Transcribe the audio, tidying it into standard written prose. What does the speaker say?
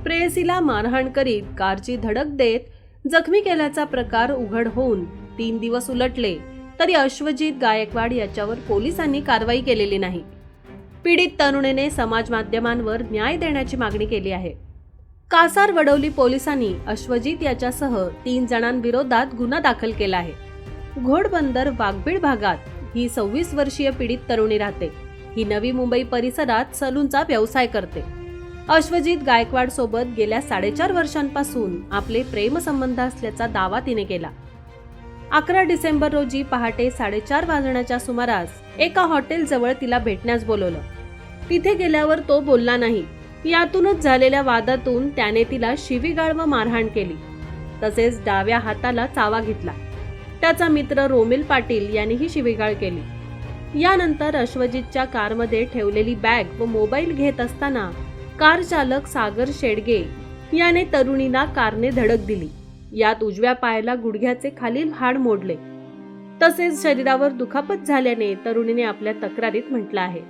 प्रेयसीला मारहाण करीत कारची धडक देत जखमी केल्याचा प्रकार उघड होऊन 3 दिवस उलटले तरी अश्वजित गायकवाड याच्यावर पोलिसांनी कारवाई केलेली नाही। पीडित तरुणीने समाज माध्यमांवर न्याय देण्याची मागणी केली आहे। कासार वडवली पोलिसांनी अश्वजित याच्यासह 3 जणांविरोधात गुन्हा दाखल केला आहे। घोडबंदर वाघबीड भागात ही 26 वर्षीय पीडित तरुणी राहते। ही नवी मुंबई परिसरात सलूनचा व्यवसाय करते। अश्वजित गायकवाड सोबत गेल्या 4.5 वर्षांपासून आपले प्रेमसंबंध असल्याचा दावा तिने केला। 11 डिसेंबर रोजी पहाटे 4:30 वाजण्याच्या सुमारास एका हॉटेल जवळ तिला भेटण्यास बोलवलं। तिथे गेल्यावर तो बोलला नाही। यातूनच झालेल्या वादातून त्याने तिला शिवीगाळ व मारहाण केली, तसेच डाव्या हाताला चावा घेतला। त्याचा मित्र रोमिल पाटील यांनीही शिवीगाळ केली। यानंतर अश्वजितच्या कारमध्ये ठेवलेली बॅग व मोबाईल घेत असताना कार चालक सागर शेडगे याने तरुणीला कारने धडक दिली। यात उजव्या पायाला गुडघ्याचे खालील हाड मोडले, तसेच शरीरावर दुखापत झाल्याने तरुणीने आपल्या तक्रारीत म्हटलं आहे।